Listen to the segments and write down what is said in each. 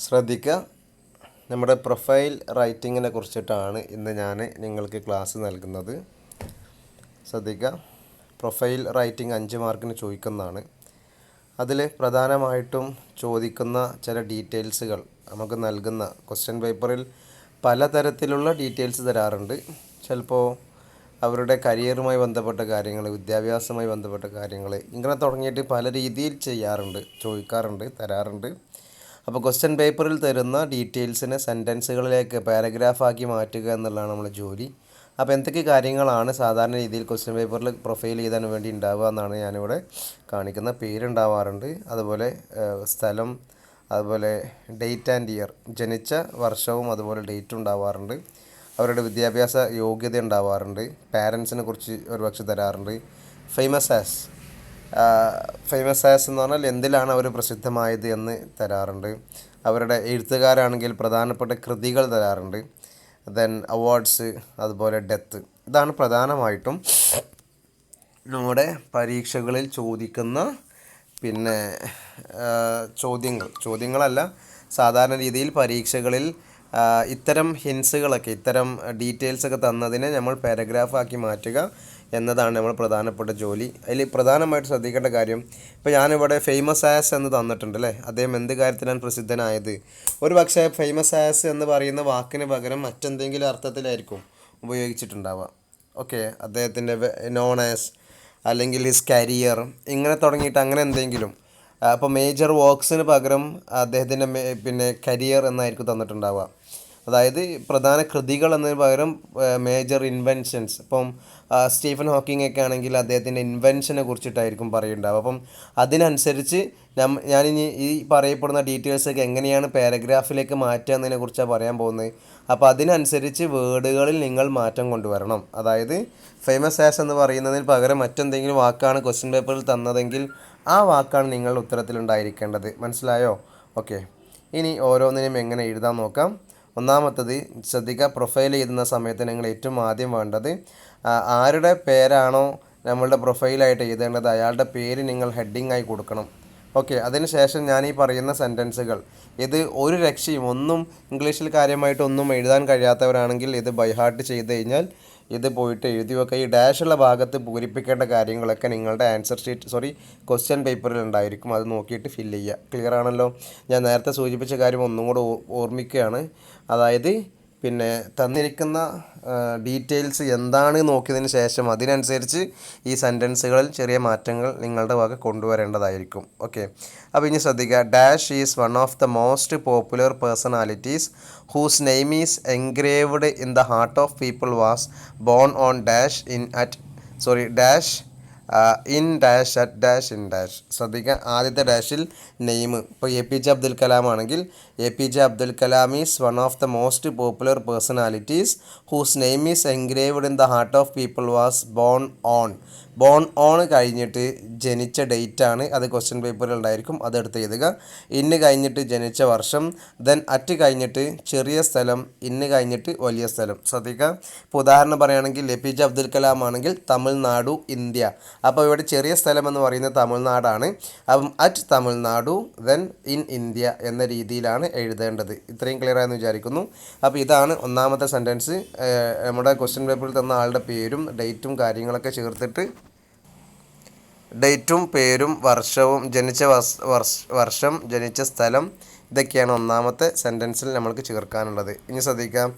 ശ്രദ്ധിക്കുക. നമ്മുടെ പ്രൊഫൈൽ റൈറ്റിങ്ങിനെ കുറിച്ചിട്ടാണ് ഇന്ന് ഞാൻ നിങ്ങൾക്ക് ക്ലാസ് നൽകുന്നത്. ശ്രദ്ധിക്കുക, പ്രൊഫൈൽ റൈറ്റിംഗ് 5 മാർക്കിന് ചോദിക്കുന്നതാണ്. അതിൽ പ്രധാനമായിട്ടും ചോദിക്കുന്ന ചില ഡീറ്റെയിൽസുകൾ നമുക്ക് നൽകുന്ന ക്വസ്റ്റ്യൻ പേപ്പറിൽ പലതരത്തിലുള്ള ഡീറ്റെയിൽസ് തരാറുണ്ട്. ചിലപ്പോൾ അവരുടെ കരിയറുമായി ബന്ധപ്പെട്ട കാര്യങ്ങൾ, വിദ്യാഭ്യാസവുമായി ബന്ധപ്പെട്ട കാര്യങ്ങൾ, ഇങ്ങനെ തുടങ്ങിയിട്ട് പല രീതിയിൽ ചോദിക്കാറുണ്ട്, തരാറുണ്ട്. അപ്പോൾ ക്വസ്റ്റ്യൻ പേപ്പറിൽ തരുന്ന ഡീറ്റെയിൽസിനെ സെൻറ്റൻസുകളിലേക്ക് പാരഗ്രാഫാക്കി മാറ്റുക എന്നുള്ളതാണ് നമ്മുടെ ജോലി. അപ്പോൾ എന്തൊക്കെ കാര്യങ്ങളാണ് സാധാരണ രീതിയിൽ ക്വസ്റ്റ്യൻ പേപ്പറിൽ പ്രൊഫൈൽ ചെയ്താൻ വേണ്ടി ഉണ്ടാവുക എന്നാണ് ഞാനിവിടെ കാണിക്കുന്ന. പേരുണ്ടാവാറുണ്ട്, അതുപോലെ സ്ഥലം, അതുപോലെ ഡേറ്റ് ആൻഡ് ഇയർ, ജനിച്ച വർഷവും അതുപോലെ ഡേറ്റും ഉണ്ടാവാറുണ്ട്. അവരുടെ വിദ്യാഭ്യാസ യോഗ്യത ഉണ്ടാവാറുണ്ട്. പാരൻസിനെ കുറിച്ച് ഒരുപക്ഷെ തരാറുണ്ട്. ഫേമസ് ആസ് എന്ന് പറഞ്ഞാൽ എന്തിലാണ് അവർ പ്രസിദ്ധമായത് എന്ന് തരാറുണ്ട്. അവരുടെ എഴുത്തുകാരാണെങ്കിൽ പ്രധാനപ്പെട്ട കൃതികൾ തരാറുണ്ട്. ദെൻ അവാർഡ്സ്, അതുപോലെ ഡെത്ത്. ഇതാണ് പ്രധാനമായിട്ടും നമ്മുടെ പരീക്ഷകളിൽ ചോദിക്കുന്ന ചോദ്യങ്ങളല്ല, സാധാരണ രീതിയിൽ പരീക്ഷകളിൽ ഇത്തരം ഹിൻസുകളൊക്കെ, ഇത്തരം ഡീറ്റെയിൽസൊക്കെ തന്നതിനെ നമ്മൾ പാരഗ്രാഫാക്കി മാറ്റുക എന്നതാണ് നമ്മൾ പ്രധാനപ്പെട്ട ജോലി. അതിൽ പ്രധാനമായിട്ട് ശ്രദ്ധിക്കേണ്ട കാര്യം, ഇപ്പോൾ ഞാനിവിടെ ഫേമസ് ആസ് എന്ന് തന്നിട്ടുണ്ട് അല്ലേ. അദ്ദേഹം എന്ത് കാര്യത്തിലാണ് പ്രസിദ്ധനായത്? ഒരു പക്ഷേ ഫേമസ് ആസ് എന്ന് പറയുന്ന വാക്കിന് പകരം മറ്റെന്തെങ്കിലും അർത്ഥത്തിലായിരിക്കും ഉപയോഗിച്ചിട്ടുണ്ടാവുക. ഓക്കെ, അദ്ദേഹത്തിൻ്റെ നോൺ ആസ്, അല്ലെങ്കിൽ ഹിസ് കരിയർ, ഇങ്ങനെ തുടങ്ങിയിട്ട് അങ്ങനെ എന്തെങ്കിലും. അപ്പോൾ മേജർ വർക്ക്സിന് പകരം അദ്ദേഹത്തിൻ്റെ കരിയർ എന്നായിരിക്കും തന്നിട്ടുണ്ടാവുക. അതായത് പ്രധാന കൃതികൾ എന്നതിന് പകരം മേജർ ഇൻവെൻഷൻസ്. ഇപ്പം സ്റ്റീഫൻ ഹോക്കിംഗ് ഒക്കെ ആണെങ്കിൽ അദ്ദേഹത്തിൻ്റെ ഇൻവെൻഷനെ കുറിച്ചിട്ടായിരിക്കും പറയുണ്ടാവുക. അപ്പം അതിനനുസരിച്ച് ഞാനിനി ഈ പറയപ്പെടുന്ന ഡീറ്റെയിൽസൊക്കെ എങ്ങനെയാണ് പാരഗ്രാഫിലേക്ക് മാറ്റുക എന്നതിനെ കുറിച്ചാണ് പറയാൻ പോകുന്നത്. അപ്പോൾ അതിനനുസരിച്ച് വേർഡുകളിൽ നിങ്ങൾ മാറ്റം കൊണ്ടുവരണം. അതായത് ഫേമസ് ആസ് എന്ന് പറയുന്നതിന് പകരം മറ്റെന്തെങ്കിലും വാക്കാണ് ക്വസ്റ്റ്യൻ പേപ്പറിൽ തന്നതെങ്കിൽ ആ വാക്കാണ് നിങ്ങൾ ഉത്തരത്തിലുണ്ടായിരിക്കേണ്ടത്. മനസ്സിലായോ? ഓക്കെ, ഇനി ഓരോന്നിനും എങ്ങനെ എഴുതാൻ നോക്കാം. ഒന്നാമത്തത് ശ്രദ്ധിക്കുക, പ്രൊഫൈൽ എഴുതുന്ന സമയത്ത് നിങ്ങൾ ഏറ്റവും ആദ്യം വേണ്ടത് ആരുടെ പേരാണോ നമ്മളുടെ പ്രൊഫൈലായിട്ട് എഴുതേണ്ടത് അയാളുടെ പേര് നിങ്ങൾ ഹെഡിങ് ആയി കൊടുക്കണം. ഓക്കെ, അതിനുശേഷം ഞാൻ ഈ പറയുന്ന സെൻറ്റൻസുകൾ, ഇത് ഒരു രക്ഷയും ഒന്നും ഇംഗ്ലീഷിൽ കാര്യമായിട്ടൊന്നും എഴുതാൻ കഴിയാത്തവരാണെങ്കിൽ ഇത് ബൈഹാർട്ട് ചെയ്ത് കഴിഞ്ഞാൽ ഇത് പോയിട്ട് എഴുതി വെക്കുക. ഈ ഡാഷുള്ള ഭാഗത്ത് പൂരിപ്പിക്കേണ്ട കാര്യങ്ങളൊക്കെ നിങ്ങളുടെ ക്വസ്റ്റ്യൻ പേപ്പറിൽ ഉണ്ടായിരിക്കും. അത് നോക്കിയിട്ട് ഫില്ല് ചെയ്യുക. ക്ലിയർ ആണല്ലോ? ഞാൻ നേരത്തെ സൂചിപ്പിച്ച കാര്യം ഒന്നും കൂടെ ഓർമ്മിക്കുകയാണ്. അതായത് തന്നിരിക്കുന്ന ഡീറ്റെയിൽസ് എന്താണ് നോക്കിയതിന് ശേഷം അതിനനുസരിച്ച് ഈ സെൻറ്റൻസുകളിൽ ചെറിയ മാറ്റങ്ങൾ നിങ്ങളുടെ വക കൊണ്ടുവരേണ്ടതായിരിക്കും. ഓക്കെ, അപ്പോൾ ഇനി ശ്രദ്ധിക്കുക. Dash is one of the most popular personalities whose name is engraved in the heart of people was born on dash dash in dash at dash in dash. ശ്രദ്ധിക്കുക, ആദ്യത്തെ ഡാഷിൽ നെയിം. ഇപ്പോൾ APJ അബ്ദുൽ കലാം ആണെങ്കിൽ APJ Abdul Kalam is one of the most popular personalities whose name is engraved in the heart of people was born on കഴിഞ്ഞിട്ട് ജനിച്ച date ആണ്, അത് question പേപ്പറിൽ ഉണ്ടായിരിക്കും. അതെടുത്ത് എഴുതുക. ഇന്ന് കഴിഞ്ഞിട്ട് ജനിച്ച വർഷം, ദെൻ അറ്റ് കഴിഞ്ഞിട്ട് ചെറിയ സ്ഥലം, ഇന്ന് കഴിഞ്ഞിട്ട് വലിയ സ്ഥലം. ശ്രദ്ധിക്കുക, ഇപ്പോൾ ഉദാഹരണം പറയുകയാണെങ്കിൽ APJ അബ്ദുൽ കലാം ആണെങ്കിൽ തമിഴ്നാടു, ഇന്ത്യ. അപ്പോൾ ഇവിടെ ചെറിയ സ്ഥലം എന്ന് പറയുന്നത് തമിഴ്നാടാണ്. അപ്പം at Tamil Nadu, then in India എന്ന രീതിയിലാണ് എഴുതേണ്ടത്. ഇത്രയും ക്ലിയർ ആയെന്ന് വിചാരിക്കുന്നു. അപ്പോൾ ഇതാണ് ഒന്നാമത്തെ സെൻറ്റൻസ്. നമ്മുടെ ക്വസ്റ്റ്യൻ പേപ്പറിൽ തന്ന ആളുടെ പേരും ഡേറ്റും കാര്യങ്ങളൊക്കെ ചേർത്തിട്ട്, ഡേറ്റും പേരും വർഷവും, ജനിച്ച വർഷം, ജനിച്ച സ്ഥലം, ഇതൊക്കെയാണ് ഒന്നാമത്തെ സെൻറ്റൻസിൽ നമ്മൾക്ക് ചേർക്കാനുള്ളത്. ഇനി ശ്രദ്ധിക്കാം,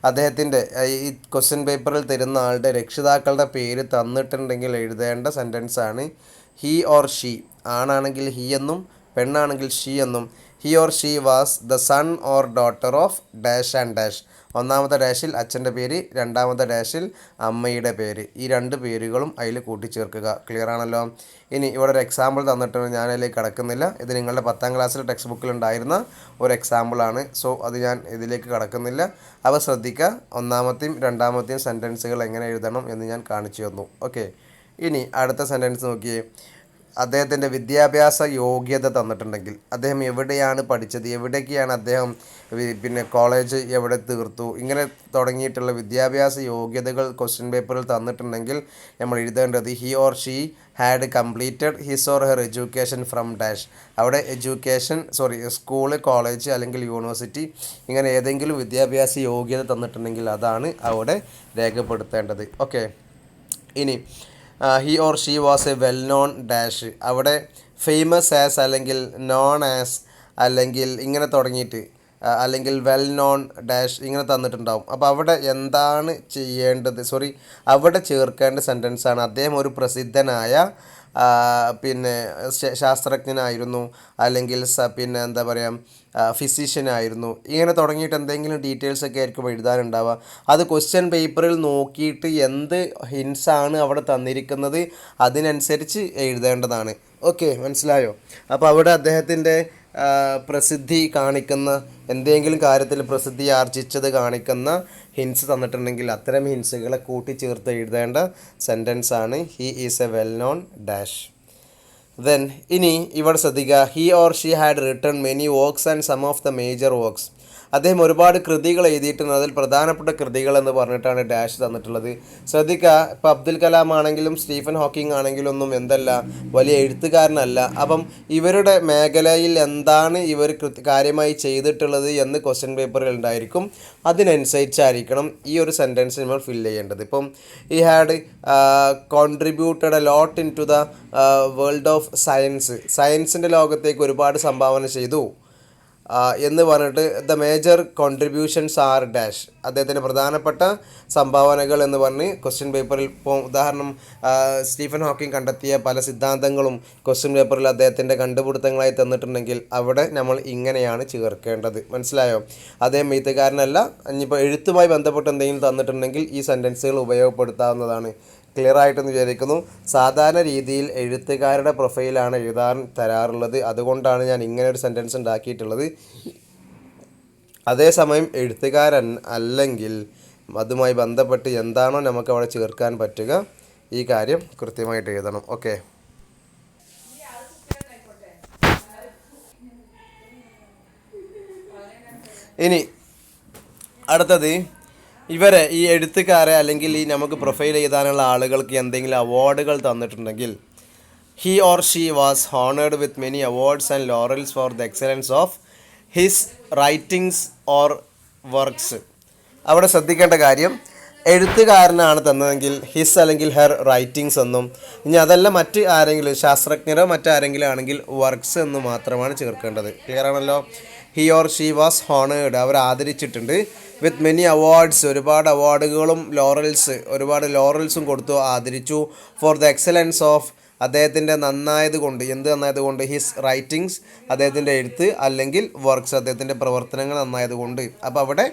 അദ്ദേഹത്തിൻ്റെ ഈ ക്വസ്റ്റ്യൻ പേപ്പറിൽ തരുന്ന ആളുടെ രക്ഷിതാക്കളുടെ പേര് തന്നിട്ടുണ്ടെങ്കിൽ എഴുതേണ്ട സെൻറ്റൻസാണ് ഹി ഓർ ഷീ. ആണാണെങ്കിൽ ഹി എന്നും പെണ്ണാണെങ്കിൽ ഷീ എന്നും. He or she was the son or daughter of dash and dash. ഒന്നാമത്തെ ഡാഷിൽ അച്ഛൻ്റെ പേര്, രണ്ടാമത്തെ ഡാഷിൽ അമ്മയുടെ പേര്. ഈ രണ്ട് പേരുകളും അതിൽ കൂട്ടിച്ചേർക്കുക. ക്ലിയർ ആണല്ലോ? ഇനി ഇവിടെ ഒരു എക്സാമ്പിൾ തന്നിട്ടുണ്ട്, ഞാനതിലേക്ക് കടക്കുന്നില്ല. ഇത് നിങ്ങളുടെ 10ാം ക്ലാസ്സിൽ ടെക്സ്റ്റ് ബുക്കിൽ ഉണ്ടായിരുന്ന ഒരു എക്സാമ്പിളാണ്. സോ അത് ഞാൻ ഇതിലേക്ക് കടക്കുന്നില്ല. അവ ശ്രദ്ധിക്കുക, ഒന്നാമത്തെയും രണ്ടാമത്തെയും സെൻറ്റൻസുകൾ എങ്ങനെ എഴുതണം എന്ന് ഞാൻ കാണിച്ചു തന്നു. ഓക്കെ, ഇനി അടുത്ത സെൻറ്റൻസ് നോക്കിയേ. അദ്ദേഹത്തിൻ്റെ വിദ്യാഭ്യാസ യോഗ്യത തന്നിട്ടുണ്ടെങ്കിൽ, അദ്ദേഹം എവിടെയാണ് പഠിച്ചത്, എവിടേക്കാണ് അദ്ദേഹം പിന്നെ കോളേജ് എവിടെ തീർത്തു, ഇങ്ങനെ തുടങ്ങിയിട്ടുള്ള വിദ്യാഭ്യാസ യോഗ്യതകൾ ക്വസ്റ്റ്യൻ പേപ്പറിൽ തന്നിട്ടുണ്ടെങ്കിൽ നമ്മൾ എഴുതേണ്ടത് he or she had completed his or her education from dash. അവിടെ സ്കൂള്, കോളേജ് അല്ലെങ്കിൽ യൂണിവേഴ്സിറ്റി ഇങ്ങനെ ഏതെങ്കിലും വിദ്യാഭ്യാസ യോഗ്യത തന്നിട്ടുണ്ടെങ്കിൽ അതാണ് അവിടെ രേഖപ്പെടുത്തേണ്ടത്. ഓക്കെ. ഇനി he or she was A well known dash. അവിടെ ഫേമസ് ആസ് അല്ലെങ്കിൽ നോൺ ആസ് അല്ലെങ്കിൽ ഇങ്ങനെ തുടങ്ങിയിട്ട് അല്ലെങ്കിൽ വെൽ നോൺ ഡാഷ് ഇങ്ങനെ തന്നിട്ടുണ്ടാവും. അപ്പോൾ അവിടെ എന്താണ് ചെയ്യേണ്ടത്, അവിടെ ചേർക്കേണ്ട സെൻറ്റൻസാണ് അദ്ദേഹം ഒരു പ്രസിദ്ധനായ പിന്നെ ശാസ്ത്രജ്ഞനായിരുന്നു, അല്ലെങ്കിൽ പിന്നെ എന്താ പറയുക ഫിസിഷ്യനായിരുന്നു, ഇങ്ങനെ തുടങ്ങിയിട്ട് എന്തെങ്കിലും ഡീറ്റെയിൽസൊക്കെ ആയിരിക്കും എഴുതാനുണ്ടാവുക. അത് ക്വസ്റ്റ്യൻ പേപ്പറിൽ നോക്കിയിട്ട് എന്ത് ഹിൻസാണ് അവിടെ തന്നിരിക്കുന്നത് അതിനനുസരിച്ച് എഴുതേണ്ടതാണ്. ഓക്കെ, മനസ്സിലായോ? അപ്പോൾ അവിടെ അദ്ദേഹത്തിൻ്റെ പ്രസിദ്ധി കാണിക്കുന്ന എന്തെങ്കിലും കാര്യത്തിൽ പ്രസിദ്ധി ആർജിച്ചത് കാണിക്കുന്ന ഹിൻസ് തന്നിട്ടുണ്ടെങ്കിൽ അത്തരം ഹിൻസുകളെ കൂട്ടിച്ചേർത്ത് എഴുതേണ്ട സെൻറ്റൻസാണ് he is a well known dash. Then ഇനി ഇവിടെ ശ്രദ്ധിക്കുക, he or she had written many works and some of the major works. അദ്ദേഹം ഒരുപാട് കൃതികൾ എഴുതിയിട്ടുണ്ട്, അതിൽ പ്രധാനപ്പെട്ട കൃതികൾ എന്ന് പറഞ്ഞിട്ടാണ് ഡാഷ് തന്നിട്ടുള്ളത്. ശ്രദ്ധിക്കുക, ഇപ്പോൾ അബ്ദുൽ കലാം ആണെങ്കിലും സ്റ്റീഫൻ ഹോക്കിംഗ് ആണെങ്കിലും ഒന്നും എന്തല്ല, വലിയ എഴുത്തുകാരനല്ല. അപ്പം ഇവരുടെ മേഖലയിൽ എന്താണ് ഇവർ കാര്യമായി ചെയ്തിട്ടുള്ളത് എന്ന് ക്വസ്റ്റ്യൻ പേപ്പറിൽ ഉണ്ടായിരിക്കും. അതിനനുസരിച്ചായിരിക്കണം ഈ ഒരു സെൻറ്റൻസ് നമ്മൾ ഫില്ല് ചെയ്യേണ്ടത്. ഇപ്പം ഈ had contributed a lot into the world of science. സയൻസിൻ്റെ ലോകത്തേക്ക് ഒരുപാട് സംഭാവന ചെയ്തു എന്ന് പറഞ്ഞിട്ട് the major contributions are dash. അദ്ദേഹത്തിൻ്റെ പ്രധാനപ്പെട്ട സംഭാവനകൾ എന്ന് പറഞ്ഞ് ക്വസ്റ്റ്യൻ പേപ്പറിൽ ഇപ്പോൾ ഉദാഹരണം സ്റ്റീഫൻ ഹോക്കിംഗ് കണ്ടെത്തിയ പല സിദ്ധാന്തങ്ങളും ക്വസ്റ്റ്യൻ പേപ്പറിൽ അദ്ദേഹത്തിൻ്റെ കണ്ടുപിടുത്തങ്ങളായി തന്നിട്ടുണ്ടെങ്കിൽ അവിടെ നമ്മൾ ഇങ്ങനെയാണ് ചേർക്കേണ്ടത്. മനസ്സിലായോ? അദ്ദേഹം എഴുത്തുകാരനല്ല. ഇനിയിപ്പോൾ എഴുത്തുമായി ബന്ധപ്പെട്ട് എന്തെങ്കിലും തന്നിട്ടുണ്ടെങ്കിൽ ഈ സെൻറ്റൻസുകൾ ഉപയോഗപ്പെടുത്താവുന്നതാണ്. ക്ലിയർ ആയിട്ടെന്ന് വിചാരിക്കുന്നു. സാധാരണ രീതിയിൽ എഴുത്തുകാരുടെ പ്രൊഫൈലാണ് എഴുതാൻ തരാറുള്ളത്, അതുകൊണ്ടാണ് ഞാൻ ഇങ്ങനെ ഒരു സെൻറ്റൻസ് ഉണ്ടാക്കിയിട്ടുള്ളത്. അതേസമയം എഴുത്തുകാരൻ അല്ലെങ്കിൽ അതുമായി ബന്ധപ്പെട്ട് എന്താണോ നമുക്ക് അവിടെ ചേർക്കാൻ പറ്റുക ഈ കാര്യം കൃത്യമായിട്ട് എഴുതണം. ഓക്കെ. ഇനി അടുത്തത്, ഇവരെ ഈ എഴുത്തുകാരെ അല്ലെങ്കിൽ ഈ നമുക്ക് പ്രൊഫൈൽ ചെയ്താനുള്ള ആളുകൾക്ക് എന്തെങ്കിലും അവാർഡുകൾ തന്നിട്ടുണ്ടെങ്കിൽ he or she was honoured with many awards and laurels for the excellence of his writings or works. അവിടെ ശ്രദ്ധിക്കേണ്ട കാര്യം, എഴുത്തുകാരനാണ് തന്നതെങ്കിൽ ഹിസ് അല്ലെങ്കിൽ ഹെർ റൈറ്റിംഗ്സ് എന്നും, ഇനി അതല്ല മറ്റ് ആരെങ്കിലും ശാസ്ത്രജ്ഞരോ മറ്റാരെങ്കിലും ആണെങ്കിൽ വർക്ക്സ് എന്ന് മാത്രമാണ് ചേർക്കേണ്ടത്. ക്ലിയർ ആണല്ലോ? He or she was honoured, അവർ ആദരിച്ചിട്ടുണ്ട്. വിത്ത് മെനി അവാർഡ്സ്, ഒരുപാട് അവാർഡുകളും ഒരുപാട് ലോറൽസും കൊടുത്തു, ആദരിച്ചു. ഫോർ ദ എക്സലൻസ് ഓഫ്, അദ്ദേഹത്തിൻ്റെ നന്നായത് കൊണ്ട്, എന്ത് നന്നായത് കൊണ്ട്, ഹിസ് റൈറ്റിംഗ്സ്, അദ്ദേഹത്തിൻ്റെ എഴുത്ത്, അല്ലെങ്കിൽ വർക്ക്സ്, അദ്ദേഹത്തിൻ്റെ പ്രവർത്തനങ്ങൾ നന്നായത് കൊണ്ട്. അപ്പോൾ അവിടെ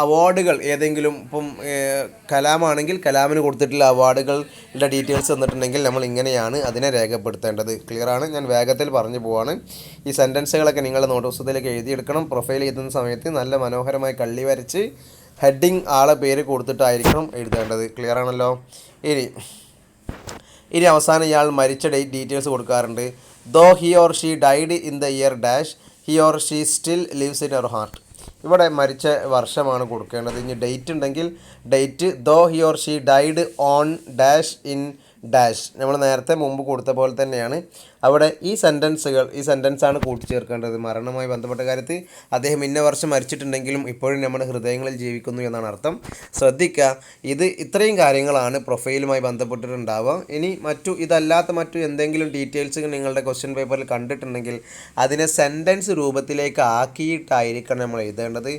അവാർഡുകൾ ഏതെങ്കിലും, ഇപ്പം കലാമാണെങ്കിൽ കലാമിന് കൊടുത്തിട്ടുള്ള അവാർഡുകളുടെ ഡീറ്റെയിൽസ് തന്നിട്ടുണ്ടെങ്കിൽ നമ്മൾ ഇങ്ങനെയാണ് അതിനെ രേഖപ്പെടുത്തേണ്ടത്. ക്ലിയറാണ്? ഞാൻ വേഗത്തിൽ പറഞ്ഞു പോവാണ്. ഈ സെൻറ്റൻസുകളൊക്കെ നിങ്ങൾ നോട്ട് പുസ്തകത്തിലേക്ക് എഴുതിയെടുക്കണം. പ്രൊഫൈൽ എഴുതുന്ന സമയത്ത് നല്ല മനോഹരമായി കള്ളി വരച്ച് ഹെഡിങ് ആളെ പേര് കൊടുത്തിട്ടായിരിക്കണം എഴുതേണ്ടത്. ക്ലിയർ ആണല്ലോ? ഇനി അവസാനം ഇയാൾ മരിച്ച ഡീറ്റെയിൽസ് കൊടുക്കാറുണ്ട്. Though he or she died in the year dash, he or she still lives in your heart. ഇവിടെ മരിച്ച വർഷമാണ് കൊടുക്കേണ്ടത്. ഇനി ഡേറ്റ് ഉണ്ടെങ്കിൽ date, though he or she died on dash in dash. നമ്മൾ നേരത്തെ മുമ്പ് കൊടുത്ത പോലെ തന്നെയാണ് അവിടെ ഈ സെൻറ്റൻസാണ് കൂട്ടിച്ചേർക്കേണ്ടത്. മരണവുമായി ബന്ധപ്പെട്ട കാര്യത്തിൽ അദ്ദേഹം ഇന്ന വർഷം മരിച്ചിട്ടുണ്ടെങ്കിലും ഇപ്പോഴും നമ്മുടെ ഹൃദയങ്ങളിൽ ജീവിക്കുന്നു എന്നാണ് അർത്ഥം. ശ്രദ്ധിക്കുക, ഇത്രയും കാര്യങ്ങളാണ് പ്രൊഫൈലുമായി ബന്ധപ്പെട്ടിട്ടുണ്ടാവുക. ഇനി ഇതല്ലാത്ത മറ്റു എന്തെങ്കിലും ഡീറ്റെയിൽസ് നിങ്ങളുടെ ക്വസ്റ്റ്യൻ പേപ്പറിൽ കണ്ടിട്ടുണ്ടെങ്കിൽ അതിനെ സെൻറ്റൻസ് രൂപത്തിലേക്ക് ആക്കിയിട്ടായിരിക്കണം നമ്മൾ എഴുതേണ്ടത്.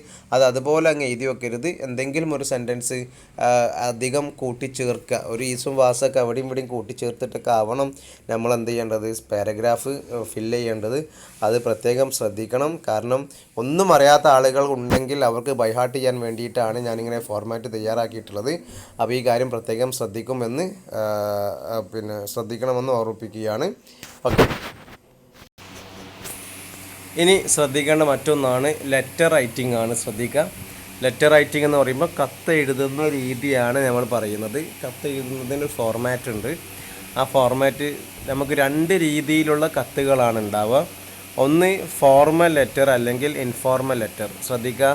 അതുപോലെ അങ്ങ് എഴുതി വെക്കരുത്. എന്തെങ്കിലും ഒരു സെൻറ്റൻസ് അധികം കൂട്ടിച്ചേർക്കുക, ഒരു ഈസും വാസൊക്കെ അവിടെയും ഇവിടെയും കൂട്ടിച്ചേർത്തിട്ടൊക്കെ ആവണം നമ്മൾ എന്ത് ചെയ്യേണ്ടത്, പാരഗ്രാഫ് ഫില്ല് ചെയ്യേണ്ടത്. അത് പ്രത്യേകം ശ്രദ്ധിക്കണം. കാരണം ഒന്നും അറിയാത്ത ആളുകൾ ഉണ്ടെങ്കിൽ അവർക്ക് ബൈഹാർട്ട് ചെയ്യാൻ വേണ്ടിയിട്ടാണ് ഞാനിങ്ങനെ ഫോർമാറ്റ് തയ്യാറാക്കിയിട്ടുള്ളത്. അപ്പോൾ ഈ കാര്യം പ്രത്യേകം ശ്രദ്ധിക്കണമെന്ന് ഓർമ്മിപ്പിക്കുകയാണ്. ഓക്കെ. ഇനി ശ്രദ്ധിക്കേണ്ട മറ്റൊന്നാണ് ലെറ്റർ റൈറ്റിംഗ് ആണ്. ശ്രദ്ധിക്കുക, ലെറ്റർ റൈറ്റിംഗ് എന്ന് പറയുമ്പോൾ കത്ത് എഴുതുന്ന രീതിയാണ് നമ്മൾ പറയുന്നത്. കത്ത് എഴുതുന്നതിന് ഫോർമാറ്റ് ഉണ്ട്. ആ ഫോർമാറ്റ് നമുക്ക് 2 രീതിയിലുള്ള കത്തുകളാണ് ഉണ്ടാവുക. ഒന്ന് ഫോർമൽ ലെറ്റർ അല്ലെങ്കിൽ ഇൻഫോർമൽ ലെറ്റർ. ശ്രദ്ധിക്കുക,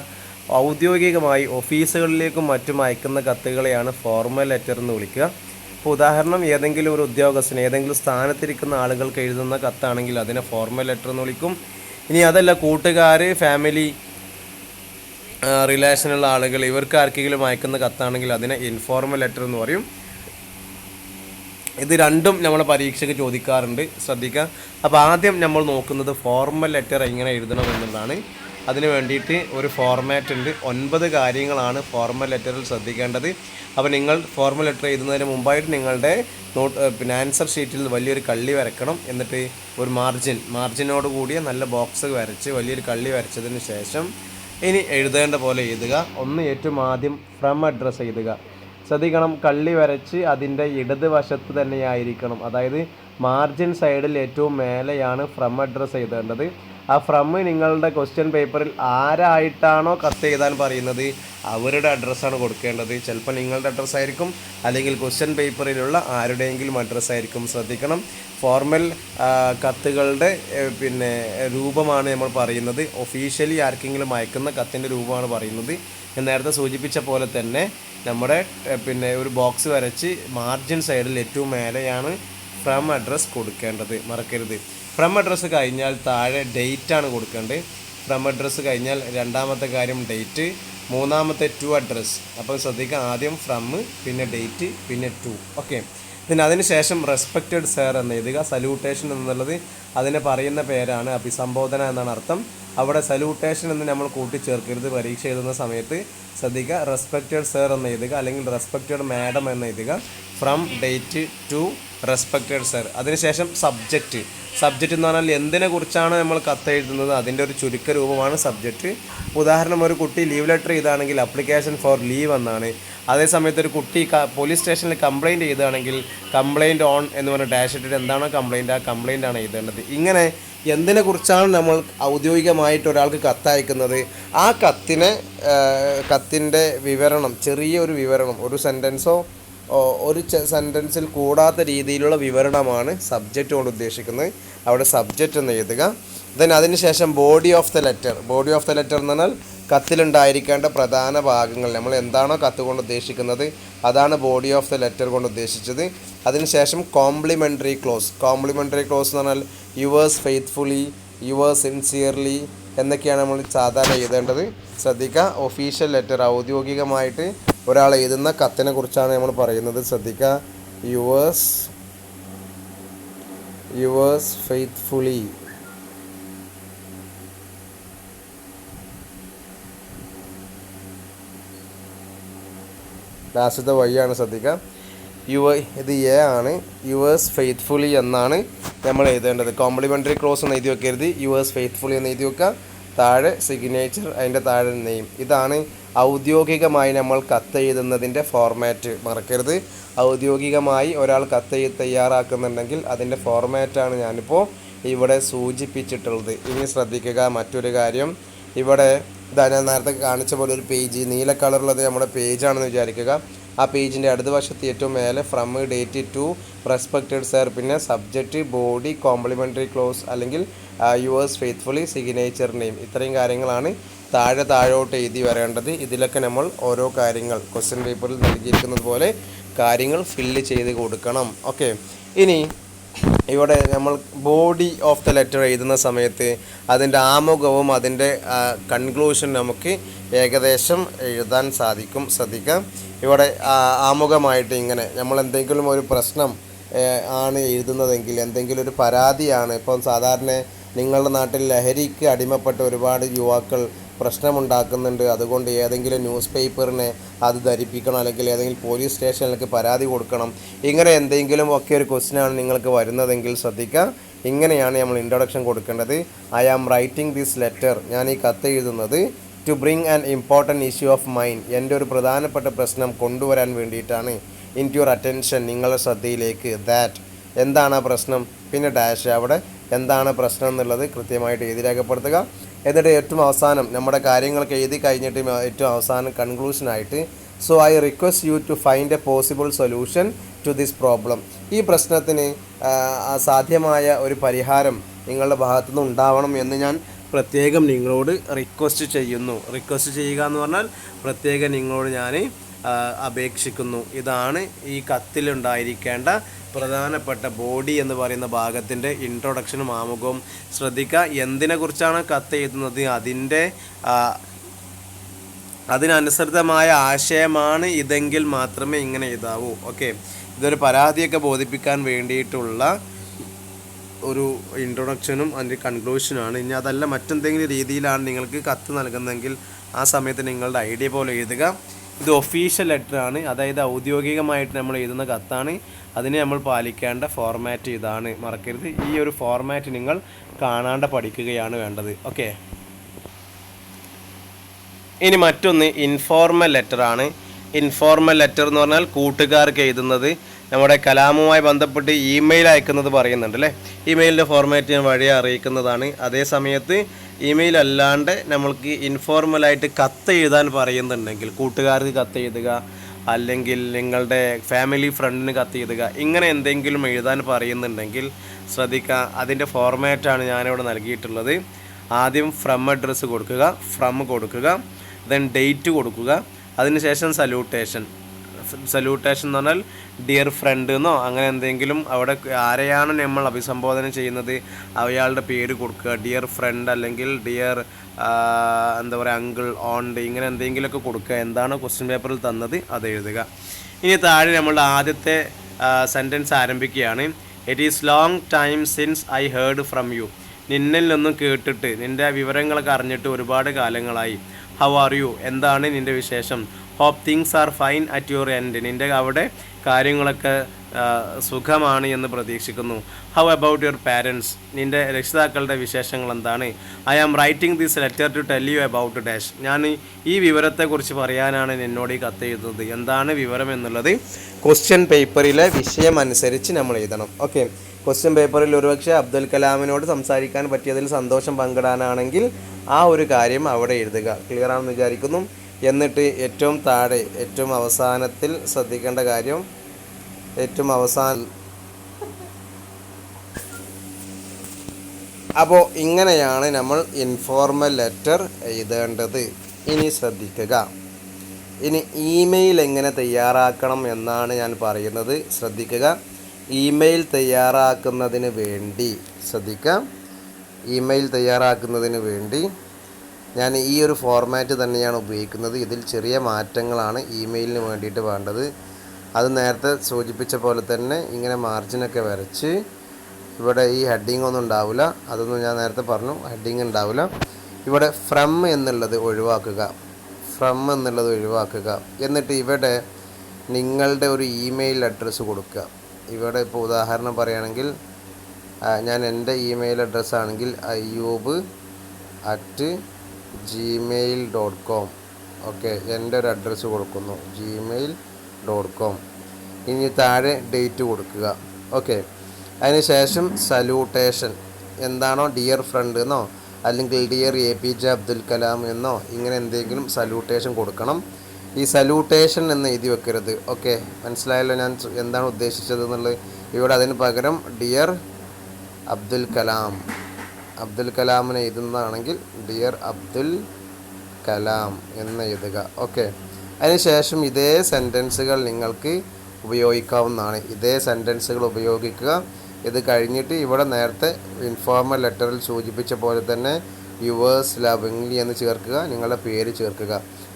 ഔദ്യോഗികമായി ഓഫീസുകളിലേക്കും മറ്റും അയക്കുന്ന കത്തുകളെയാണ് ഫോർമൽ ലെറ്റർ എന്ന് വിളിക്കുക. ഇപ്പോൾ ഉദാഹരണം, ഏതെങ്കിലും ഒരു ഉദ്യോഗസ്ഥന് ഏതെങ്കിലും സ്ഥാനത്തിരിക്കുന്ന ആളുകൾക്ക് എഴുതുന്ന കത്താണെങ്കിൽ അതിനെ ഫോർമൽ ലെറ്റർ എന്ന് വിളിക്കും. ഇനി അതല്ല, കൂട്ടുകാർ, ഫാമിലി, റിലേഷനുള്ള ആളുകൾ, ഇവർക്ക് ആർക്കെങ്കിലും അയക്കുന്ന കത്താണെങ്കിൽ അതിനെ ഇൻഫോർമൽ ലെറ്റർ എന്ന് പറയും. ഇത് രണ്ടും നമ്മളെ പരീക്ഷയ്ക്ക് ചോദിക്കാറുണ്ട്, ശ്രദ്ധിക്കുക. അപ്പോൾ ആദ്യം നമ്മൾ നോക്കുന്നത് ഫോർമൽ ലെറ്റർ എങ്ങനെ എഴുതണം എന്നുള്ളതാണ്. അതിന് വേണ്ടിയിട്ട് ഒരു ഫോർമാറ്റ് ഉണ്ട്. 9 കാര്യങ്ങളാണ് ഫോർമൽ ലെറ്ററിൽ ശ്രദ്ധിക്കേണ്ടത്. അപ്പോൾ നിങ്ങൾ ഫോർമൽ ലെറ്റർ എഴുതുന്നതിന് മുമ്പായിട്ട് നിങ്ങളുടെ ആൻസർ ഷീറ്റിൽ വലിയൊരു കള്ളി വരക്കണം. എന്നിട്ട് ഒരു മാർജിനോട് കൂടിയ നല്ല ബോക്സ് വരച്ച് വലിയൊരു കള്ളി വരച്ചതിന് ശേഷം ഇനി എഴുതേണ്ട പോലെ എഴുതുക. ഏറ്റവും ആദ്യം ഫ്രം അഡ്രസ്സ് എഴുതുക. ശ്രദ്ധിക്കണം, കള്ളി വരച്ച് അതിൻ്റെ ഇടത് വശത്ത് തന്നെയായിരിക്കണം. അതായത് മാർജിൻ സൈഡിൽ ഏറ്റവും മേലെയാണ് ഫ്രം അഡ്രസ്സ് എഴുതേണ്ടത്. ആ ഫ്രം നിങ്ങളുടെ ക്വസ്റ്റ്യൻ പേപ്പറിൽ ആരായിട്ടാണോ കത്ത് എഴുതാൻ പറയുന്നത് അവരുടെ അഡ്രസ്സാണ് കൊടുക്കേണ്ടത്. ചിലപ്പോൾ നിങ്ങളുടെ അഡ്രസ്സായിരിക്കും, അല്ലെങ്കിൽ ക്വസ്റ്റ്യൻ പേപ്പറിലുള്ള ആരുടെയെങ്കിലും അഡ്രസ്സായിരിക്കും. ശ്രദ്ധിക്കണം, ഫോർമൽ കത്തുകളുടെ രൂപമാണ് നമ്മൾ പറയുന്നത്. ഒഫീഷ്യലി ആർക്കെങ്കിലും അയക്കുന്ന കത്തിൻ്റെ രൂപമാണ് പറയുന്നത്. ഞാൻ നേരത്തെ സൂചിപ്പിച്ച പോലെ തന്നെ നമ്മുടെ ഒരു ബോക്സ് വരച്ച് മാർജിൻ സൈഡിൽ ഏറ്റവും മേലെയാണ് ഫ്രം അഡ്രസ്സ് കൊടുക്കേണ്ടത്, മറക്കരുത്. ഫ്രം അഡ്രസ്സ് കഴിഞ്ഞാൽ താഴെ ഡേറ്റാണ് കൊടുക്കേണ്ടത്. ഫ്രം അഡ്രസ്സ് കഴിഞ്ഞാൽ രണ്ടാമത്തെ കാര്യം ഡേറ്റ്, മൂന്നാമത്തെ ടു അഡ്രസ്സ്. അപ്പോൾ ശ്രദ്ധിക്കുക, ആദ്യം ഫ്രം, പിന്നെ ഡേറ്റ്, പിന്നെ ടു. ഓക്കെ, പിന്നെ അതിന് ശേഷം റെസ്പെക്റ്റഡ് സർ എന്ന് എഴുതുക. സല്യൂട്ടേഷൻ എന്നുള്ളത് അതിനെ പറയുന്ന പേരാണ്, അഭിസംബോധന എന്നാണ് അർത്ഥം. അവിടെ സല്യൂട്ടേഷൻ എന്ന് നമ്മൾ കൂട്ടിച്ചേർക്കരുത്. പരീക്ഷ എഴുതുന്ന സമയത്ത് ശ്രദ്ധിക്കുക, റെസ്പെക്റ്റഡ് സർ എന്ന് എഴുതുക, അല്ലെങ്കിൽ റെസ്പെക്റ്റഡ് മാഡം എന്ന് എഴുതുക. From, date, to, respected sir. അതിനുശേഷം സബ്ജക്റ്റ് എന്ന് പറഞ്ഞാൽ എന്തിനെ കുറിച്ചാണ് നമ്മൾ കത്ത് എഴുതുന്നത് അതിൻ്റെ ഒരു ചുരുക്ക രൂപമാണ് സബ്ജക്റ്റ്. ഉദാഹരണം, ഒരു കുട്ടി ലീവ് ലെറ്റർ ചെയ്താണെങ്കിൽ അപ്ലിക്കേഷൻ ഫോർ ലീവ് എന്നാണ്. അതേസമയത്ത് ഒരു കുട്ടി പോലീസ് സ്റ്റേഷനിൽ കംപ്ലയിൻറ്റ് ചെയ്താണെങ്കിൽ കംപ്ലയിൻറ്റ് ഓൺ എന്ന് പറഞ്ഞ ഡാഷ് ഇട്ടിട്ട് എന്താണോ കംപ്ലയിൻറ്റ് ആ കംപ്ലയിൻ്റ് ആണ് എഴുതേണ്ടത്. ഇങ്ങനെ എന്തിനെ കുറിച്ചാണ് നമ്മൾ ഔദ്യോഗികമായിട്ട് ഒരാൾക്ക് കത്തയക്കുന്നത് ആ കത്തിൻ്റെ വിവരണം, ചെറിയൊരു വിവരണം, ഒരു സെൻറ്റൻസോ ഒരു സെൻറ്റൻസിൽ കൂടാത്ത രീതിയിലുള്ള വിവരണമാണ് സബ്ജക്റ്റ് കൊണ്ട് ഉദ്ദേശിക്കുന്നത്. അവിടെ സബ്ജക്റ്റ് എന്ന് എഴുതുക. അതിനുശേഷം ബോഡി ഓഫ് ദ ലെറ്റർ എന്ന് പറഞ്ഞാൽ കത്തിലുണ്ടായിരിക്കേണ്ട പ്രധാന ഭാഗങ്ങൾ, നമ്മൾ എന്താണോ കത്ത് കൊണ്ട് ഉദ്ദേശിക്കുന്നത് അതാണ് ബോഡി ഓഫ് ദ ലെറ്റർ കൊണ്ട് ഉദ്ദേശിച്ചത്. അതിനുശേഷം കോംപ്ലിമെൻ്ററി ക്ലോസ് എന്ന് പറഞ്ഞാൽ യുവേഴ്സ് ഫെയ്ത്ത്ഫുള്ളി, യുവേഴ്സ് സിൻസിയർലി എന്നൊക്കെയാണ് നമ്മൾ സാധാരണ എഴുതേണ്ടത്. ശ്രദ്ധിക്കുക, ഒഫീഷ്യൽ ലെറ്റർ, ഔദ്യോഗികമായിട്ട് ഒരാൾ എഴുതുന്ന കത്തിനെ കുറിച്ചാണ് നമ്മൾ പറയുന്നത്. ശ്രദ്ധിക്കുക, യുവേഴ്സ് ഫെയ്ത്ത്ഫുള്ളി. ലാസ്റ്റത്തെ വഴിയാണ്, ശ്രദ്ധിക്കുക. ഇത് എ ആണ്, യുവേഴ്സ് ഫെയ്ത്ത്ഫുള്ളി എന്നാണ് നമ്മൾ എഴുതേണ്ടത്. കോംപ്ലിമെൻ്ററി ക്ലോസ് എന്ന് എഴുതി വെക്കരുത്, യുവേഴ്സ് ഫെയ്ത്ത്ഫുള്ളി എന്ന് എഴുതി വെക്കുക. താഴെ സിഗ്നേച്ചർ, അതിൻ്റെ താഴെ നെയിം. ഇതാണ് ഔദ്യോഗികമായി നമ്മൾ കത്ത് എഴുതുന്നതിൻ്റെ ഫോർമാറ്റ്, മറക്കരുത്. ഔദ്യോഗികമായി ഒരാൾ കത്ത് തയ്യാറാക്കുന്നുണ്ടെങ്കിൽ അതിൻ്റെ ഫോർമാറ്റാണ് ഞാനിപ്പോൾ ഇവിടെ സൂചിപ്പിച്ചിട്ടുള്ളത്. ഇനി ശ്രദ്ധിക്കുക മറ്റൊരു കാര്യം, ഇവിടെ ഞാൻ നേരത്തെ കാണിച്ച പോലെ ഒരു പേജ്, നീല കളറുള്ളത് നമ്മുടെ പേജാണെന്ന് വിചാരിക്കുക. ആ പേജിൻ്റെ അടുത്ത വശത്ത് ഏറ്റവും മേലെ from, date, to, respected sir, പിന്നെ സബ്ജക്റ്റ്, ബോഡി, കോംപ്ലിമെൻ്ററി ക്ലോസ് അല്ലെങ്കിൽ യുവേഴ്സ് ഫെയ്ത്ത്ഫുള്ളി, സിഗ്നേച്ചർ, നെയിം. ഇത്രയും കാര്യങ്ങളാണ് താഴോട്ട് എഴുതി വരേണ്ടത്. ഇതിലൊക്കെ നമ്മൾ ഓരോ കാര്യങ്ങൾ ക്വസ്റ്റ്യൻ പേപ്പറിൽ നൽകിയിരിക്കുന്നത് പോലെ കാര്യങ്ങൾ ഫില്ല് ചെയ്ത് കൊടുക്കണം. ഓക്കെ, ഇനി ഇവിടെ നമ്മൾ ബോഡി ഓഫ് ദ ലെറ്റർ എഴുതുന്ന സമയത്ത് അതിൻ്റെ ആമുഖവും അതിൻ്റെ കൺക്ലൂഷൻ നമുക്ക് ഏകദേശം എഴുതാൻ സാധിക്കും. ശ്രദ്ധിക്കാം, ഇവിടെ ആമുഖമായിട്ട് ഇങ്ങനെ നമ്മൾ എന്തെങ്കിലും ഒരു പ്രശ്നം ആണ് എഴുതുന്നതെങ്കിൽ, എന്തെങ്കിലും ഒരു പരാതിയാണ്. ഇപ്പം സാധാരണ നിങ്ങളുടെ നാട്ടിൽ ലഹരിക്ക് അടിമപ്പെട്ട ഒരുപാട് യുവാക്കൾ പ്രശ്നമുണ്ടാക്കുന്നുണ്ട്, അതുകൊണ്ട് ഏതെങ്കിലും ന്യൂസ് പേപ്പറിനെ അത് ധരിപ്പിക്കണം, അല്ലെങ്കിൽ ഏതെങ്കിലും പോലീസ് സ്റ്റേഷനിലേക്ക് പരാതി കൊടുക്കണം, ഇങ്ങനെ എന്തെങ്കിലും ഒക്കെ ഒരു ക്വസ്റ്റ്യനാണ് നിങ്ങൾക്ക് വരുന്നതെങ്കിൽ ശ്രദ്ധിക്കുക. ഇങ്ങനെയാണ് നമ്മൾ ഇൻട്രൊഡക്ഷൻ കൊടുക്കേണ്ടത്. I am writing this letter, ഞാൻ ഈ കത്ത് എഴുതുന്നത് to bring an important issue of mind, എൻ്റെ ഒരു പ്രധാനപ്പെട്ട പ്രശ്നം കൊണ്ടുവരാൻ വേണ്ടിയിട്ടാണ്. ഇൻ ടു യുവർ അറ്റൻഷൻ, നിങ്ങളുടെ ശ്രദ്ധയിലേക്ക്. ദാറ്റ്, എന്താണ് ആ പ്രശ്നം, പിന്നെ ഡാഷ്, അവിടെ എന്താണ് പ്രശ്നം എന്നുള്ളത് കൃത്യമായിട്ട് എഴുതി രേഖപ്പെടുത്തുക. എന്നിട്ട് ഏറ്റവും അവസാനം നമ്മുടെ കാര്യങ്ങളൊക്കെ എഴുതി കഴിഞ്ഞിട്ട് ഏറ്റവും അവസാനം കൺക്ലൂഷനായിട്ട് so I request you to find a possible solution to this problem. ഈ പ്രശ്നത്തിന് സാധ്യമായ ഒരു പരിഹാരം നിങ്ങളുടെ ഭാഗത്തുനിന്ന് ഉണ്ടാവണം എന്ന് ഞാൻ പ്രത്യേകം നിങ്ങളോട് റിക്വസ്റ്റ് ചെയ്യുന്നു. റിക്വസ്റ്റ് ചെയ്യുക എന്ന് പറഞ്ഞാൽ പ്രത്യേകം നിങ്ങളോട് ഞാൻ അപേക്ഷിക്കുന്നു. ഇതാണ് ഈ കത്തിലുണ്ടായിരിക്കേണ്ട പ്രധാനപ്പെട്ട ബോഡി എന്ന് പറയുന്ന ഭാഗത്തിൻ്റെ ഇൻട്രൊഡക്ഷനും ആമുഖവും. ശ്രദ്ധിക്കുക, എന്തിനെക്കുറിച്ചാണ് കത്ത് എഴുതുന്നത്, അതിനനുസൃതമായ ആശയമാണ് ഇതെങ്കിൽ മാത്രമേ ഇങ്ങനെ എഴുതാവൂ. ഓക്കെ, ഇതൊരു പരാതിയൊക്കെ ബോധിപ്പിക്കാൻ വേണ്ടിയിട്ടുള്ള ഒരു ഇൻട്രൊഡക്ഷനും അതിൻ്റെ കൺക്ലൂഷനുമാണ്. ഇനി അതല്ല മറ്റെന്തെങ്കിലും രീതിയിലാണ് നിങ്ങൾക്ക് കത്ത് നൽകുന്നതെങ്കിൽ ആ സമയത്ത് നിങ്ങളുടെ ഐഡിയ പോലെ എഴുതുക. ഇത് ഒഫീഷ്യൽ ലെറ്ററാണ്, അതായത് ഔദ്യോഗികമായിട്ട് നമ്മൾ എഴുതുന്ന കത്താണ്. അതിന് നമ്മൾ പാലിക്കേണ്ട ഫോർമാറ്റ് ഇതാണ്, മറക്കരുത്. ഈ ഒരു ഫോർമാറ്റ് നിങ്ങൾ കാണാണ്ട് പഠിക്കുകയാണ് വേണ്ടത്. ഓക്കെ, ഇനി മറ്റൊന്ന് ഇൻഫോർമൽ ലെറ്ററാണ്. ഇൻഫോർമൽ ലെറ്റർ എന്ന് പറഞ്ഞാൽ കൂട്ടുകാർക്ക് എഴുതുന്നത്. നമ്മുടെ കലാമുമായി ബന്ധപ്പെട്ട് ഇമെയിൽ അയക്കുന്നത് പറയുന്നുണ്ട് അല്ലേ. ഇമെയിലിൻ്റെ ഫോർമാറ്റ് ഞാൻ വഴിയെ അറിയിക്കുന്നതാണ്. അതേ സമയത്ത് ഇമെയിൽ അല്ലാണ്ട് നമ്മൾക്ക് ഇൻഫോർമലായിട്ട് കത്ത് എഴുതാൻ പറയുന്നുണ്ടെങ്കിൽ, കൂട്ടുകാർക്ക് കത്ത് എഴുതുക, അല്ലെങ്കിൽ നിങ്ങളുടെ ഫാമിലി ഫ്രണ്ടിന് കത്ത് എഴുതുക, ഇങ്ങനെ എന്തെങ്കിലും എഴുതാൻ പറയുന്നുണ്ടെങ്കിൽ ശ്രദ്ധിക്കുക, അതിൻ്റെ ഫോർമാറ്റാണ് ഞാനിവിടെ നൽകിയിട്ടുള്ളത്. ആദ്യം ഫ്രം അഡ്രസ്സ് കൊടുക്കുക, ഫ്രം കൊടുക്കുക, ദെൻ ഡേറ്റ് കൊടുക്കുക, അതിനുശേഷം സല്യൂട്ടേഷൻ എന്ന് പറഞ്ഞാൽ ഡിയർ ഫ്രണ്ട് എന്നോ അങ്ങനെ എന്തെങ്കിലും, അവിടെ ആരെയാണ് നമ്മൾ അഭിസംബോധന ചെയ്യുന്നത് അയാളുടെ പേര് കൊടുക്കുക. ഡിയർ ഫ്രണ്ട് അല്ലെങ്കിൽ ഡിയർ എന്താ പറയുക അങ്കിൾ, ഓണ്ട്, ഇങ്ങനെ എന്തെങ്കിലുമൊക്കെ കൊടുക്കുക. എന്താണ് ക്വസ്റ്റ്യൻ പേപ്പറിൽ തന്നത് അത് എഴുതുക. ഇനി താഴെ നമ്മളുടെ ആദ്യത്തെ സെൻറ്റൻസ് ആരംഭിക്കുകയാണ്. It is long time since I heard from you. നിന്നിൽ നിന്നും കേട്ടിട്ട്, നിൻ്റെ വിവരങ്ങളൊക്കെ അറിഞ്ഞിട്ട് ഒരുപാട് കാലങ്ങളായി. ഹൗ ആർ യു, എന്താണ് നിൻ്റെ വിശേഷം. Hope things are fine at your end, നിൻ്റെ അവിടെ കാര്യങ്ങളൊക്കെ സുഖമാണ് എന്ന് പ്രതീക്ഷിക്കുന്നു. ഹൗ അബൌട്ട് യുവർ പാരൻസ്, നിൻ്റെ രക്ഷിതാക്കളുടെ വിശേഷങ്ങൾ എന്താണ്. I am writing this letter to tell you about dash, ഞാൻ ഈ വിവരത്തെക്കുറിച്ച് പറയാനാണ് എന്നോട് ഈ കത്ത് എഴുതുന്നത്. എന്താണ് വിവരം എന്നുള്ളത് ക്വസ്റ്റ്യൻ പേപ്പറിലെ വിഷയം അനുസരിച്ച് നമ്മൾ എഴുതണം. ഓക്കെ, ക്വസ്റ്റ്യൻ പേപ്പറിൽ ഒരുപക്ഷെ അബ്ദുൽ കലാമിനോട് സംസാരിക്കാൻ പറ്റിയതിൽ സന്തോഷം പങ്കിടാനാണെങ്കിൽ ആ ഒരു കാര്യം അവിടെ എഴുതുക. ക്ലിയർ ആണെന്ന് വിചാരിക്കുന്നു. എന്നിട്ട് ഏറ്റവും താഴെ ഏറ്റവും അവസാനത്തിൽ ശ്രദ്ധിക്കേണ്ട കാര്യം, അപ്പോൾ ഇങ്ങനെയാണ് നമ്മൾ ഇൻഫോർമൽ ലെറ്റർ എഴുതേണ്ടത്. ഇനി ശ്രദ്ധിക്കുക, ഇനി ഇമെയിൽ എങ്ങനെ തയ്യാറാക്കണം എന്നാണ് ഞാൻ പറയുന്നത്. ശ്രദ്ധിക്കുക, ഇമെയിൽ തയ്യാറാക്കുന്നതിന് വേണ്ടി ഞാൻ ഈ ഒരു ഫോർമാറ്റ് തന്നെയാണ് ഉപയോഗിക്കുന്നത്. ഇതിൽ ചെറിയ മാറ്റങ്ങളാണ് ഇമെയിലിന് വേണ്ടിയിട്ട് വേണ്ടത്. അത് നേരത്തെ സൂചിപ്പിച്ച പോലെ തന്നെ ഇങ്ങനെ മാർജിനൊക്കെ വരച്ച്, ഇവിടെ ഈ ഹെഡിങ് ഒന്നും ഉണ്ടാവില്ല, അതൊന്നും ഞാൻ നേരത്തെ പറഞ്ഞു, ഹെഡിങ് ഉണ്ടാവില്ല. ഇവിടെ ഫ്രം എന്നുള്ളത് ഒഴിവാക്കുക. എന്നിട്ട് ഇവിടെ നിങ്ങളുടെ ഒരു ഇമെയിൽ അഡ്രസ്സ് കൊടുക്കുക. ഇവിടെ ഇപ്പോൾ ഉദാഹരണം പറയുകയാണെങ്കിൽ ഞാൻ എൻ്റെ ഇമെയിൽ അഡ്രസ്സാണെങ്കിൽ ayub@gmail.com. ഓക്കെ, എൻ്റെ ഒരു അഡ്രസ്സ് കൊടുക്കുന്നു gmail.com. ഇനി താഴെ ഡേറ്റ് കൊടുക്കുക. ഓക്കെ, അതിനുശേഷം സല്യൂട്ടേഷൻ എന്താണോ, ഡിയർ ഫ്രണ്ട് എന്നോ അല്ലെങ്കിൽ ഡിയർ APJ അബ്ദുൽ കലാം എന്നോ ഇങ്ങനെ എന്തെങ്കിലും സല്യൂട്ടേഷൻ കൊടുക്കണം. ഈ സല്യൂട്ടേഷൻ എന്ന് എഴുതി വെക്കരുത്. ഓക്കെ, മനസ്സിലായല്ലോ ഞാൻ എന്താണ് ഉദ്ദേശിച്ചത് എന്നുള്ളത്. ഇവിടെ അതിന് പകരം ഡിയർ അബ്ദുൽ കലാമിനെ എഴുതുന്നതാണെങ്കിൽ ഡിയർ അബ്ദുൽ കലാം എന്ന് എഴുതുക. ഓക്കെ, അതിനുശേഷം ഇതേ സെൻറ്റൻസുകൾ നിങ്ങൾക്ക് ഉപയോഗിക്കാവുന്നതാണ്. ഇതേ സെൻറ്റൻസുകൾ ഉപയോഗിക്കുക. ഇത് കഴിഞ്ഞിട്ട് ഇവിടെ നേരത്തെ ഇൻഫോർമൽ ലെറ്ററിൽ സൂചിപ്പിച്ച പോലെ തന്നെ യുവേഴ്സ് ലവിംഗ്ലി എന്ന് ചേർക്കുക, നിങ്ങളുടെ പേര് ചേർക്കുക.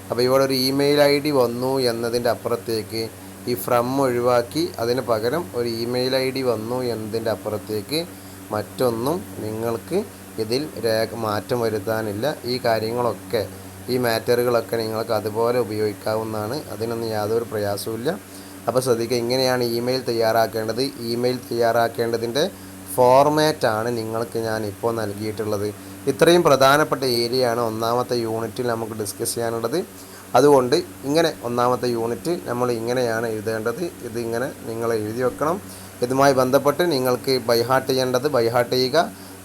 അപ്പോൾ ഇവിടെ ഒരു ഇമെയിൽ ID വന്നു എന്നതിൻ്റെ അപ്പുറത്തേക്ക് ഈ ഫ്രം ഒഴിവാക്കി അതിന് പകരം ഒരു ഇമെയിൽ ID വന്നു എന്നതിൻ്റെ അപ്പുറത്തേക്ക് മറ്റൊന്നും നിങ്ങൾക്ക് ഇതിൽ മാറ്റം വരുത്താനില്ല. ഈ കാര്യങ്ങളൊക്കെ, ഈ മാറ്ററുകളൊക്കെ നിങ്ങൾക്ക് അതുപോലെ ഉപയോഗിക്കാവുന്നതാണ്. അതിനൊന്നും യാതൊരു പ്രയാസവുമില്ല. അപ്പോൾ ശ്രദ്ധിക്കുക, ഇങ്ങനെയാണ് ഇമെയിൽ തയ്യാറാക്കേണ്ടത്. ഇമെയിൽ തയ്യാറാക്കേണ്ടതിൻ്റെ ഫോർമാറ്റാണ് നിങ്ങൾക്ക് ഞാൻ ഇപ്പോൾ നൽകിയിട്ടുള്ളത്. ഇത്രയും പ്രധാനപ്പെട്ട ഏരിയയാണ് ഒന്നാമത്തെ യൂണിറ്റിൽ നമുക്ക് ഡിസ്കസ് ചെയ്യാനുള്ളത്. അതുകൊണ്ട് ഇങ്ങനെ ഒന്നാമത്തെ യൂണിറ്റ് നമ്മൾ ഇങ്ങനെയാണ് എഴുതേണ്ടത്. ഇതിങ്ങനെ നിങ്ങൾ എഴുതി വെക്കണം. ഇതുമായി ബന്ധപ്പെട്ട് നിങ്ങൾക്ക് ബൈഹാർട്ട് ചെയ്യേണ്ടത് ബൈഹാർട്ട് ചെയ്യുക.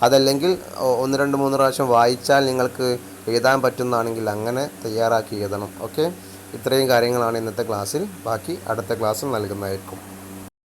അതല്ലെങ്കിൽ 1, 2, 3 പ്രാവശ്യം വായിച്ചാൽ നിങ്ങൾക്ക് എഴുതാൻ പറ്റുന്നതാണെങ്കിൽ അങ്ങനെ തയ്യാറാക്കി എഴുതണം. ഓക്കെ, ഇത്രയും കാര്യങ്ങളാണ് ഇന്നത്തെ ക്ലാസ്സിൽ. ബാക്കി അടുത്ത ക്ലാസ്സിൽ നൽകുന്നതായിരിക്കും.